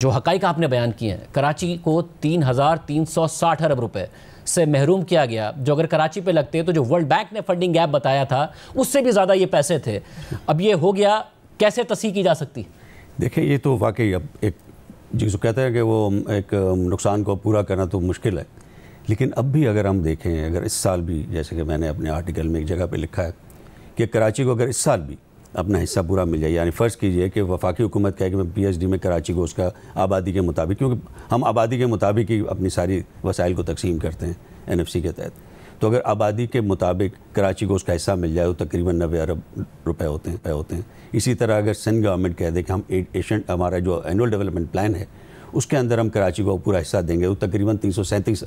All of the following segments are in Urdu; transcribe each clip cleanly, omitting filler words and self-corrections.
جو حقائق آپ نے بیان کیے ہیں، کراچی کو 3,360 ارب روپے سے محروم کیا گیا، جو اگر کراچی پہ لگتے تو جو ورلڈ بینک نے فنڈنگ گیپ بتایا تھا اس سے بھی زیادہ یہ پیسے تھے۔ اب یہ ہو گیا، کیسے تصحیح کی جا سکتی؟ دیکھیں، یہ تو واقعی اب ایک جسے کہتا ہے کہ وہ ایک نقصان کو پورا کرنا تو مشکل ہے، لیکن اب بھی اگر ہم دیکھیں، اگر اس سال بھی، جیسے کہ میں نے اپنے آرٹیکل میں ایک جگہ پہ لکھا ہے کہ کراچی کو اگر اس سال بھی اپنا حصہ پورا مل جائے، یعنی فرض کیجئے کہ وفاقی حکومت کہے کہ میں پی ایچ ڈی میں کراچی کو اس کا آبادی کے مطابق، کیونکہ ہم آبادی کے مطابق ہی اپنی ساری وسائل کو تقسیم کرتے ہیں این ایف سی کے تحت، تو اگر آبادی کے مطابق کراچی کو اس کا حصہ مل جائے تو تقریباً 90 ارب روپے ہوتے ہیں۔ اسی طرح اگر سندھ گورنمنٹ کہہ دے کہ ہم ہمارا جو اینول ڈیولپمنٹ پلان ہے اس کے اندر ہم کراچی کو پورا حصہ دیں گے، وہ تقریباً 377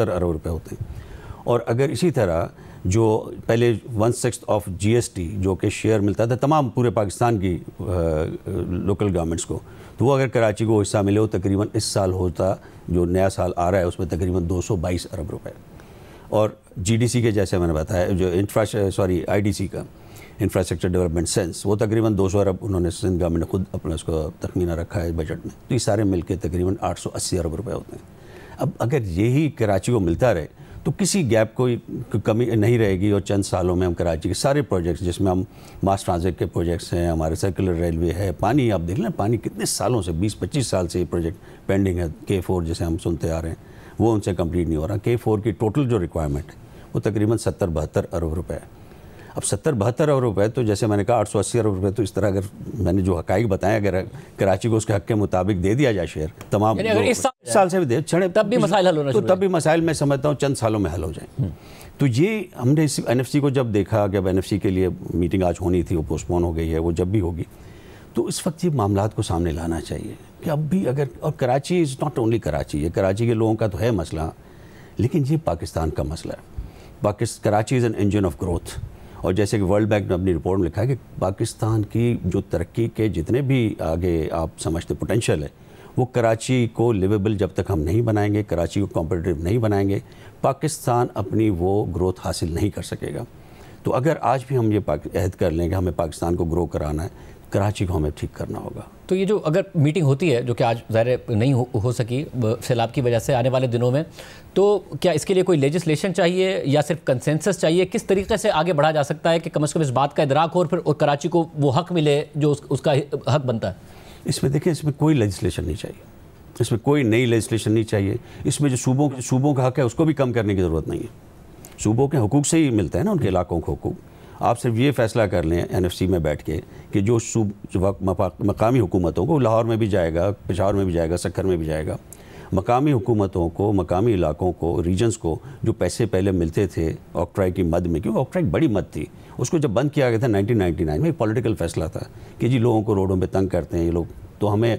ارب روپے ہوتے ہیں۔ اور اگر اسی طرح جو پہلے 1/6 آف جی ایس ٹی جو کہ شیئر ملتا تھا تمام پورے پاکستان کی لوکل گورنمنٹس کو، تو وہ اگر کراچی کو حصہ ملے، وہ تقریباً اس سال ہوتا، جو نیا سال آ رہا ہے اس میں تقریباً 222 ارب روپے۔ اور جی ڈی سی کے جیسے میں نے بتایا، جو آئی ڈی سی کا انفراسٹرکچر ڈیولپمنٹ سینس، وہ تقریباً 200 ارب انہوں نے سندھ گورنمنٹ نے خود اپنا اس کو تخمینہ رکھا ہے بجٹ میں، تو یہ سارے مل کے تقریباً 880 ارب روپے ہوتے ہیں۔ اب اگر یہی کراچی کو ملتا رہے تو کسی گیپ کوئی کمی نہیں رہے گی، اور چند سالوں میں ہم کراچی کے سارے پروجیکٹس، جس میں ہم ماس ٹرانزٹ کے پروجیکٹس ہیں، ہمارے سرکولر ریلوے ہے، پانی آپ دیکھ لیں، پانی کتنے سالوں سے 20-25 سال سے یہ پروجیکٹ پینڈنگ ہے، K4 جسے ہم سنتے آ رہے ہیں، وہ ان سے کمپلیٹ نہیں ہو رہا۔ K4 کی ٹوٹل جو ریکوائرمنٹ ہے وہ تقریباً 70-72 ارب روپے ہے۔ اب 70-72 ارب روپے، تو جیسے میں نے کہا 880 ارب روپے، تو اس طرح اگر میں نے جو حقائق بتائیں، اگر کراچی کو اس کے حق کے مطابق دے دیا جائے شیئر تمام، اس سال سے بھی دے چھڑے، تب بھی مسائل حل ہونا، تو تب بھی مسائل میں سمجھتا ہوں چند سالوں میں حل ہو جائیں۔ تو یہ ہم نے این ایف سی کو جب دیکھا کہ اب این ایف سی کے لیے میٹنگ آج ہونی تھی، وہ پوسٹ پون ہو گئی ہے، وہ جب بھی ہوگی تو اس وقت یہ معاملات کو سامنے لانا چاہیے کہ اب بھی اگر، اور Karachi is not only Karachi, یہ کراچی کے لوگوں کا تو ہے مسئلہ، لیکن یہ پاکستان کا مسئلہ ہے۔ Karachi is an engine of growth, اور جیسے کہ ورلڈ بینک نے اپنی رپورٹ میں لکھا ہے کہ پاکستان کی جو ترقی کے جتنے بھی آگے آپ سمجھتے پوٹینشیل ہے، وہ کراچی کو لیویبل جب تک ہم نہیں بنائیں گے، کراچی کو کمپیٹیٹیو نہیں بنائیں گے، پاکستان اپنی وہ گروتھ حاصل نہیں کر سکے گا۔ تو اگر آج بھی ہم یہ عہد کر لیں کہ ہمیں پاکستان کو گرو کرانا ہے، کراچی کو ہمیں ٹھیک کرنا ہوگا۔ تو یہ جو اگر میٹنگ ہوتی ہے، جو کہ آج ظاہر نہیں ہو سکی سیلاب کی وجہ سے، آنے والے دنوں میں، تو کیا اس کے لیے کوئی لیجسلیشن چاہیے یا صرف کنسنسس چاہیے؟ کس طریقے سے آگے بڑھا جا سکتا ہے کہ کم از کم اس بات کا ادراک ہو اور پھر کراچی کو وہ حق ملے جو اس کا حق بنتا ہے؟ اس میں دیکھیں، اس میں کوئی لیجسلیشن نہیں چاہیے، اس میں کوئی نئی لیجسلیشن نہیں چاہیے۔ اس میں جو صوبوں کا حق ہے اس کو بھی کم کرنے کی ضرورت نہیں ہے، صوبوں کے حقوق سے ہی ملتا ہے نا ان کے علاقوں کو حقوق۔ آپ صرف یہ فیصلہ کر لیں این ایف سی میں بیٹھ کے کہ جو مقامی حکومتوں کو، لاہور میں بھی جائے گا، پشاور میں بھی جائے گا، سکھر میں بھی جائے گا، مقامی حکومتوں کو، مقامی علاقوں کو، ریجنز کو جو پیسے پہلے ملتے تھے آکٹرائی کی مد میں، کیونکہ آکٹرائی بڑی مد تھی، اس کو جب بند کیا گیا تھا 1999 میں، ایک پولیٹیکل فیصلہ تھا کہ جی لوگوں کو روڈوں پہ تنگ کرتے ہیں یہ لوگ، تو ہمیں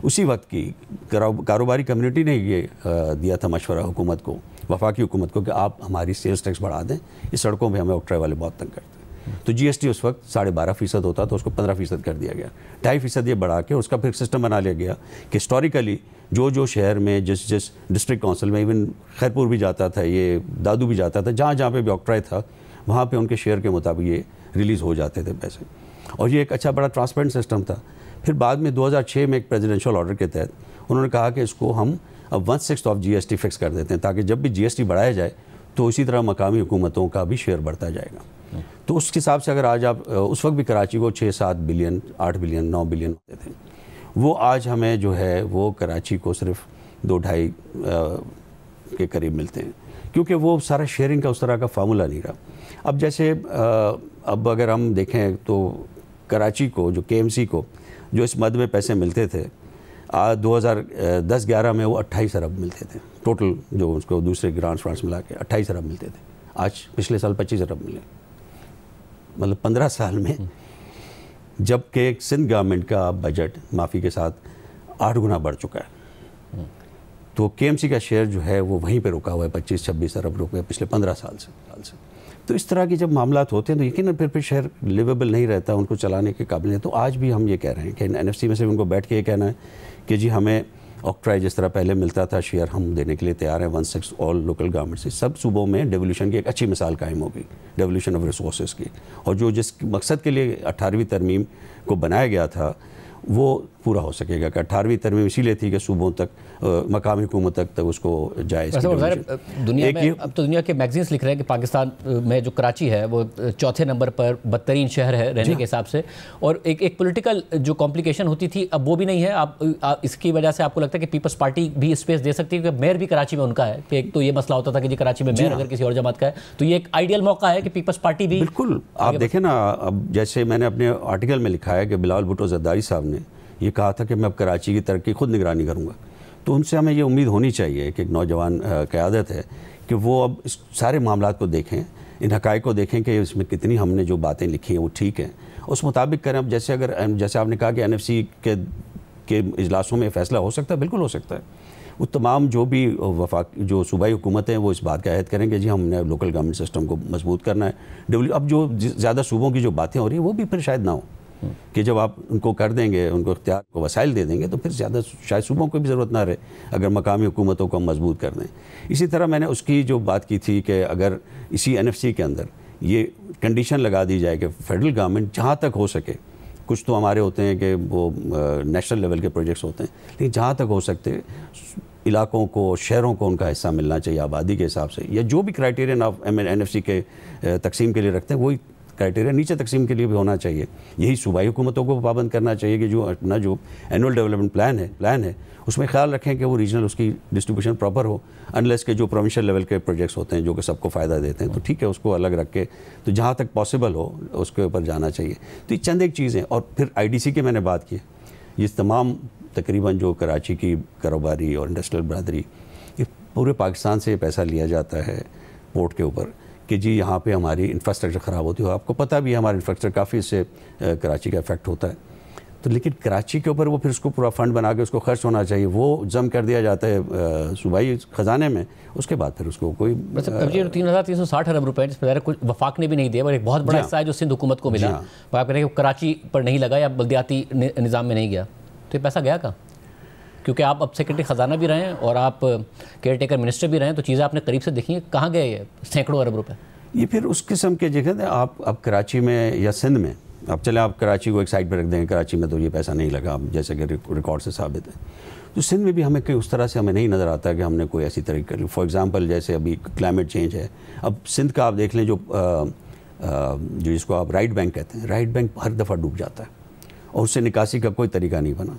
اسی وقت کی کاروباری کمیونٹی نے یہ دیا تھا مشورہ حکومت کو، وفاقی حکومت کو، کہ آپ ہماری سیلز ٹیکس بڑھا دیں، اس سڑکوں پہ ہمیں آکٹرائی والے بہت تنگ کرتے ہیں۔ تو جی ایس ٹی اس وقت 12.5% ہوتا تو اس کو 15% کر دیا گیا، 2.5% یہ بڑھا کے اس کا پھر سسٹم بنا لیا گیا کہ ہسٹوریکلی جو شہر میں جس ڈسٹرکٹ کونسل میں، ایون خیرپور بھی جاتا تھا، یہ دادو بھی جاتا تھا، جہاں پہ بھی آکٹرائی تھا وہاں پہ ان کے شیئر کے مطابق یہ ریلیز ہو جاتے تھے پیسے، اور یہ ایک اچھا بڑا ٹرانسپیرنٹ سسٹم تھا۔ پھر بعد میں 2006 میں ایک پریزیڈنشل آرڈر کے تحت انہوں نے کہا کہ اس کو ہم اب 1/6 of G S T fix کر دیتے ہیں، تاکہ جب بھی جی ایس ٹی بڑھایا جائے تو اسی طرح مقامی حکومتوں کا بھی شیئر بڑھتا جائے گا۔ تو اس کے حساب سے اگر آج آپ، اس وقت بھی کراچی کو 6-7 بلین، 8 بلین، 9 بلین ہوتے تھے، وہ آج ہمیں جو ہے وہ کراچی کو صرف 2-2.5 کے قریب ملتے ہیں، کیونکہ وہ سارا شیئرنگ کا اس طرح کا فارمولہ نہیں رہا۔ اب جیسے اب اگر ہم دیکھیں تو کراچی کو، جو کے ایم سی کو جو اس مد میں پیسے ملتے تھے، 2010-11 میں وہ 28 ارب ملتے تھے ٹوٹل، جو اس کو دوسرے گرانٹس فرانٹس ملا کے 28 ارب ملتے تھے، آج پچھلے سال 25 ارب ملے، مطلب 15 سال میں، جبکہ سندھ گورنمنٹ کا بجٹ معافی کے ساتھ 8 گنا بڑھ چکا ہے، تو کے ایم سی کا شیئر جو ہے وہ وہیں پہ رکا ہوا ہے 25-26 ارب روپے پچھلے 15 سال سے۔ تو اس طرح کے جب معاملات ہوتے ہیں تو یقیناً پھر شہر لیویبل نہیں رہتا، ان کو چلانے کے قابل نہیں۔ تو آج بھی ہم یہ کہہ رہے ہیں کہ این ایف سی میں سے ان کو بیٹھ کے یہ کہنا ہے کہ جی ہمیں آکٹرائی جس طرح پہلے ملتا تھا شیئر، ہم دینے کے لیے تیار ہیں 1/6 آل لوکل گورنمنٹ سے، سب صوبوں میں ڈیولیوشن کی ایک اچھی مثال قائم ہوگی، ڈیولیوشن آف ریسورسز کی، اور جو جس مقصد کے لیے 18ویں ترمیم کو بنایا گیا تھا وہ پورا ہو سکے گا. کہ 18ویں ترمیم اسی لیے تھی کہ صوبوں تک مقامی حکومت تک اس کو جائے. دنیا میں اب تو دنیا کے میگزینس لکھ رہے ہیں کہ پاکستان میں جو کراچی ہے وہ 4تھے نمبر پر بدترین شہر ہے رہنے کے حساب سے, اور ایک پولیٹیکل جو کمپلیکیشن ہوتی تھی اب وہ بھی نہیں ہے. آپ اس کی وجہ سے آپ کو لگتا ہے کہ پیپلز پارٹی بھی اسپیس دے سکتی ہے کہ میئر بھی کراچی میں ان کا ہے, کہ ایک تو یہ مسئلہ ہوتا تھا کہ جی کراچی میں میئر اگر کسی اور جماعت کا ہے تو یہ ایک آئیڈیل موقع ہے کہ پیپلز پارٹی بھی. بالکل آپ دیکھیں نا, اب جیسے میں نے اپنے آرٹیکل میں لکھا ہے کہ بلاول بھٹو زرداری صاحب نے یہ کہا تھا کہ میں اب کراچی کی ترقی خود نگرانی کروں گا, تو ان سے ہمیں یہ امید ہونی چاہیے کہ ایک نوجوان قیادت ہے کہ وہ اب اس سارے معاملات کو دیکھیں, ان حقائق کو دیکھیں کہ اس میں کتنی ہم نے جو باتیں لکھی ہیں وہ ٹھیک ہیں, اس مطابق کریں. اب جیسے آپ نے کہا کہ NFC کے اجلاسوں میں فیصلہ ہو سکتا ہے, بالکل ہو سکتا ہے. وہ تمام جو بھی جو صوبائی حکومتیں ہیں وہ اس بات کا عہد کریں کہ جی ہم نے لوکل گورنمنٹ سسٹم کو مضبوط کرنا ہے. اب جو زیادہ صوبوں کی جو باتیں ہو رہی ہیں وہ بھی پھر شاید نہ ہو, کہ جب آپ ان کو کر دیں گے, ان کو اختیار کو وسائل دے دیں گے, تو پھر زیادہ شاید صوبوں کو بھی ضرورت نہ رہے اگر مقامی حکومتوں کو ہم مضبوط کر دیں. اسی طرح میں نے اس کی جو بات کی تھی کہ اگر اسی NFC کے اندر یہ کنڈیشن لگا دی جائے کہ فیڈرل گورنمنٹ جہاں تک ہو سکے, کچھ تو ہمارے ہوتے ہیں کہ وہ نیشنل لیول کے پروجیکٹس ہوتے ہیں, لیکن جہاں تک ہو سکتے علاقوں کو, شہروں کو ان کا حصہ ملنا چاہیے آبادی کے حساب سے, یا جو بھی کرائیٹیرین آپ NFC کے تقسیم کے لیے رکھتے ہیں وہی کرائیٹیریا نیچے تقسیم کے لیے بھی ہونا چاہیے. یہی صوبائی حکومتوں کو پابند کرنا چاہیے کہ جو اپنا جو اینول ڈیولپمنٹ پلان ہے اس میں خیال رکھیں کہ وہ ریجنل اس کی ڈسٹریبیوشن پراپر ہو, انلیس کے جو پروونشل لیول کے پروجیکٹس ہوتے ہیں جو کہ سب کو فائدہ دیتے ہیں تو ٹھیک ہے اس کو الگ رکھ کے, تو جہاں تک پاسبل ہو اس کے اوپر جانا چاہیے. تو یہ چند ایک چیزیں. اور پھر IDC کی میں نے بات کی, یہ تمام تقریباً جو کراچی کی کاروباری اور انڈسٹریل برادری, یہ پورے پاکستان سے پیسہ لیا جاتا ہے پورٹ کے اوپر کہ جی یہاں پہ ہماری انفراسٹرکچر خراب ہوتی ہے. آپ کو پتہ بھی ہے ہمارا انفراسٹرکچر کافی اس سے کراچی کا افیکٹ ہوتا ہے, تو لیکن کراچی کے اوپر وہ پھر اس کو پورا فنڈ بنا کے اس کو خرچ ہونا چاہیے, وہ ضم کر دیا جاتا ہے صوبائی خزانے میں, اس کے بعد پھر اس کو کوئی 3,360 ارب روپے جس میں کچھ وفاق نے بھی نہیں دیا, اور ایک بہت بڑا حصہ ہے جو سندھ حکومت کو ملا, وہ آپ کہہ رہے ہیں کہ کراچی پر نہیں لگا یا بلدیاتی نظام میں نہیں گیا, تو یہ پیسہ گیا کہاں؟ کیونکہ آپ اب سیکرٹری خزانہ بھی رہے ہیں اور آپ کیئر ٹیکر منسٹر بھی رہے ہیں, تو چیزیں آپ نے قریب سے دیکھی ہیں, کہاں گئے یہ سینکڑوں ارب روپے؟ یہ پھر اس قسم کے جگہ آپ اب کراچی میں یا سندھ میں, اب چلیں آپ کراچی کو ایک سائڈ پہ رکھ دیں, کراچی میں تو یہ پیسہ نہیں لگا جیسے کہ ریکارڈ سے ثابت ہے, تو سندھ میں بھی ہمیں کوئی اس طرح سے ہمیں نہیں نظر آتا کہ ہم نے کوئی ایسی طریقے کر لی. فار ایگزامپل جیسے ابھی کلائمیٹ چینج ہے, اب سندھ کا آپ دیکھ لیں جو جس کو آپ رائٹ بینک کہتے ہیں, رائٹ بینک ہر دفعہ ڈوب جاتا ہے اور اس سے نکاسی کا کوئی طریقہ نہیں بنا.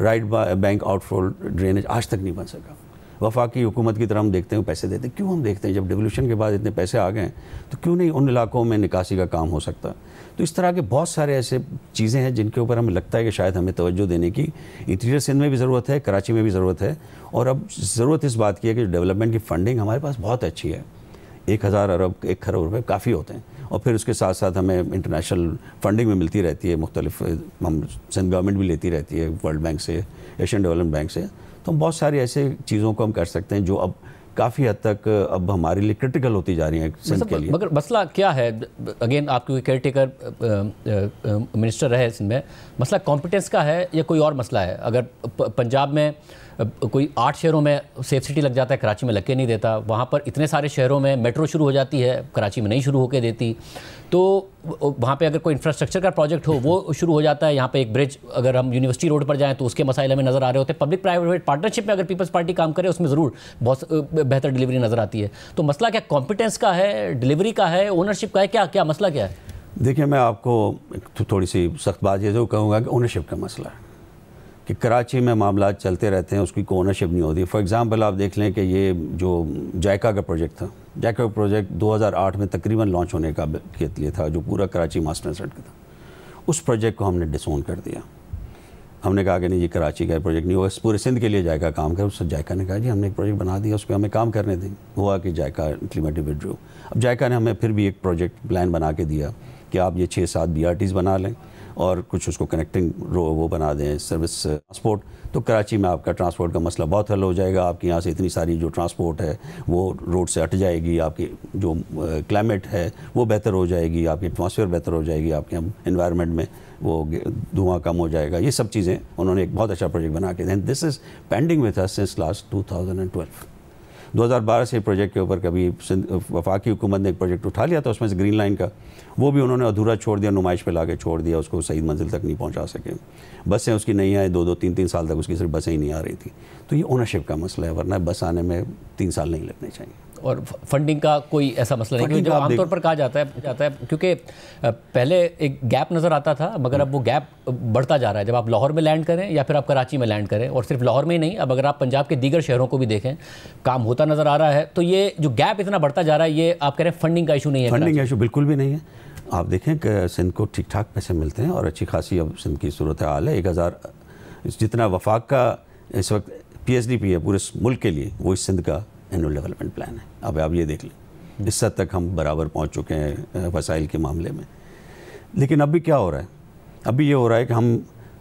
Right bank out flow drainage آج تک نہیں بن سکا. وفاقی حکومت کی طرح ہم دیکھتے ہیں پیسے دیتے ہیں, کیوں ہم دیکھتے ہیں جب ڈیولوشن کے بعد اتنے پیسے آ گئے ہیں تو کیوں نہیں ان علاقوں میں نکاسی کا کام ہو سکتا. تو اس طرح کے بہت سارے ایسے چیزیں ہیں جن کے اوپر ہمیں لگتا ہے کہ شاید ہمیں توجہ دینے کی انٹیریئر سندھ میں بھی ضرورت ہے, کراچی میں بھی ضرورت ہے. اور اب ضرورت اس بات کی ہے کہ ڈیولپمنٹ کی فنڈنگ ہمارے پاس بہت اچھی ہے, 1,000 ارب 1 کروڑ روپے کافی ہوتے ہیں, اور پھر اس کے ساتھ ساتھ ہمیں انٹرنیشنل فنڈنگ میں ملتی رہتی ہے, مختلف ہم سندھ گورنمنٹ بھی لیتی رہتی ہے ورلڈ بینک سے, ایشین ڈیولپمنٹ بینک سے. تو ہم بہت ساری ایسے چیزوں کو ہم کر سکتے ہیں جو اب کافی حد تک اب ہمارے لیے کرٹیکل ہوتی جا رہی ہیں سندھ کے لیے. مگر مسئلہ کیا ہے, اگین آپ کی کیئر ٹیکر منسٹر رہے سندھ میں, مسئلہ کمپٹنس کا ہے یا کوئی اور مسئلہ ہے؟ اگر پنجاب میں کوئی 8 شہروں میں سیف سٹی لگ جاتا ہے, کراچی میں لگ کے نہیں دیتا, وہاں پر اتنے سارے شہروں میں میٹرو شروع ہو جاتی ہے, کراچی میں نہیں شروع ہو کے دیتی, تو وہاں پہ اگر کوئی انفراسٹرکچر کا پروجیکٹ ہو وہ شروع ہو جاتا ہے. یہاں پہ ایک برج اگر ہم یونیورسٹی روڈ پر جائیں تو اس کے مسائل ہمیں نظر آ رہے ہوتے ہیں. پبلک پرائیویٹ پارٹنرشپ میں اگر پیپلز پارٹی کام کرے اس میں ضرور بہت بہتر ڈیلیوری نظر آتی ہے. تو مسئلہ کیا کمپیٹنس کا ہے, ڈیلیوری کا ہے, اونرشپ کا ہے, کیا مسئلہ کیا ہے؟ دیکھیں میں آپ کو تھوڑی سی سخت بات یہ تو کہوں گا کہ اونرشپ کا مسئلہ ہے کہ کراچی میں معاملات چلتے رہتے ہیں, اس کی کوئی اونرشپ نہیں ہوتی. فار ایگزامپل آپ دیکھ لیں کہ یہ جو جائکا کا پروجیکٹ تھا, جائکا کا پروجیکٹ 2008 میں تقریباً لانچ ہونے کا لیے تھا, جو پورا کراچی ماسٹر سیٹ کا تھا. اس پروجیکٹ کو ہم نے ڈس اون کر دیا. ہم نے کہا کہ نہیں یہ کراچی کا پروجیکٹ نہیں ہوگا, پورے سندھ کے لیے جائکا کام کر. اس جائکا نے کہا جی ہم نے ایک پروجیکٹ بنا دیا, اس پہ ہمیں کام کرنے دیں. ہوا کہ جائکا امپلیمنٹلی وڈرو. اب جائکا نے ہمیں پھر بھی ایک پروجیکٹ پلان بنا کے دیا کہ آپ یہ 6-7 BRTs بنا لیں اور کچھ اس کو کنیکٹنگ وہ بنا دیں سروس ٹرانسپورٹ. تو کراچی میں آپ کا ٹرانسپورٹ کا مسئلہ بہت حل ہو جائے گا. آپ کے یہاں سے اتنی ساری جو ٹرانسپورٹ ہے وہ روڈ سے ہٹ جائے گی, آپ کی جو کلائمیٹ ہے وہ بہتر ہو جائے گی, آپ کی ایٹماسفیئر بہتر ہو جائے گی, آپ کے انوائرمنٹ میں وہ دھواں کم ہو جائے گا. یہ سب چیزیں انہوں نے ایک بہت اچھا پروجیکٹ بنا کے دیں. This is pending with us since last 2012. 2012 سے پروجیکٹ کے اوپر کبھی وفاقی حکومت نے ایک پروجیکٹ اٹھا لیا تھا اس میں سے گرین لائن کا, وہ بھی انہوں نے ادھورا چھوڑ دیا, نمائش پہ لا کے چھوڑ دیا, اس کو صحیح منزل تک نہیں پہنچا سکے. بسیں اس کی نہیں آئیں, 2-3 سال تک اس کی صرف بسیں ہی نہیں آ رہی تھی. تو یہ اونرشپ کا مسئلہ ہے, ورنہ بس آنے میں 3 سال نہیں لگنے چاہیے. اور فنڈنگ کا کوئی ایسا مسئلہ نہیں, کیونکہ جو عام طور پر کہا جاتا ہے کیونکہ پہلے ایک گیپ نظر آتا تھا, مگر اب وہ گیپ بڑھتا جا رہا ہے. جب آپ لاہور میں لینڈ کریں یا پھر آپ کراچی میں لینڈ کریں, اور صرف لاہور میں ہی نہیں, اب اگر آپ پنجاب کے دیگر شہروں کو بھی دیکھیں, کام ہوتا نظر آ رہا ہے. تو یہ جو گیپ اتنا بڑھتا جا رہا ہے, یہ آپ کہہ رہے ہیں فنڈنگ کا ایشو نہیں ہے؟ فنڈنگ کا ایشو بالکل بھی نہیں ہے. آپ دیکھیں کہ سندھ کو ٹھیک ٹھاک پیسے ملتے ہیں اور اچھی خاصی اب سندھ کی صورت حال ہے. 1000 جتنا وفاق کا اس وقت PSDP ہے پورے ملک کے لیے, وہ اس سندھ کا اینول ڈیولپمنٹ پلان ہے. اب آپ یہ دیکھ لیں, اس حد تک ہم برابر پہنچ چکے ہیں وسائل کے معاملے میں. لیکن اب بھی کیا ہو رہا ہے, اب بھی یہ ہو رہا ہے کہ ہم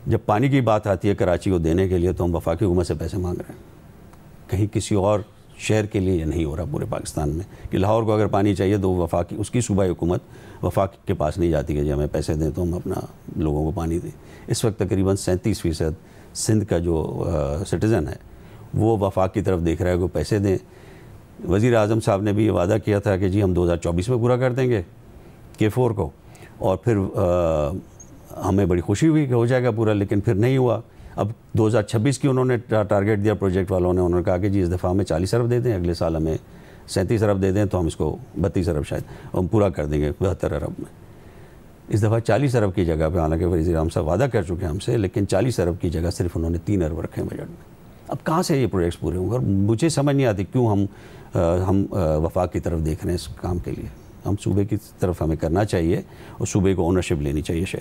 جب پانی کی بات آتی ہے کراچی کو دینے کے لیے, تو ہم وفاقی حکومت سے پیسے مانگ رہے ہیں. کہیں کسی اور شہر کے لیے یہ نہیں ہو رہا پورے پاکستان میں, کہ لاہور کو اگر پانی چاہیے تو وفاقی اس کی صوبائی حکومت وفاق کے پاس نہیں جاتی کہ جی ہمیں پیسے دیں تو ہم اپنا لوگوں کو پانی دیں. اس وقت تقریباً 37% سندھ کا جو سٹیزن ہے وہ وفاق کی طرف دیکھ رہا ہے کہ پیسے دیں. وزیر اعظم صاحب نے بھی یہ وعدہ کیا تھا کہ جی ہم 2024 میں پورا کر دیں گے K4 کو, اور پھر ہمیں بڑی خوشی ہوئی کہ ہو جائے گا پورا, لیکن پھر نہیں ہوا. اب 2026 کی انہوں نے ٹارگیٹ دیا پروجیکٹ والوں نے, انہوں نے کہا کہ جی اس دفعہ ہمیں 40 ارب دے دیں, اگلے سال ہمیں 37 ارب دے دیں, تو ہم اس کو 32 ارب شاید ہم پورا کر دیں گے 72 ارب میں. اس دفعہ 40 ارب کی جگہ پہ, حالانکہ وزیر اعظم صاحب وعدہ کر چکے ہیں ہم سے, لیکن 40 ارب کی جگہ صرف انہوں نے 3 ارب رکھے ہیں بجٹ میں. اب کہاں سے یہ پروجیکٹس پورے ہوں گے؟ اور مجھے سمجھ نہیں آتی کیوں ہم وفاق کی طرف دیکھ رہے ہیں اس کام کے لیے. ہم صوبے کی طرف ہمیں کرنا چاہیے, اور صوبے کو اونرشپ لینی چاہیے شہر.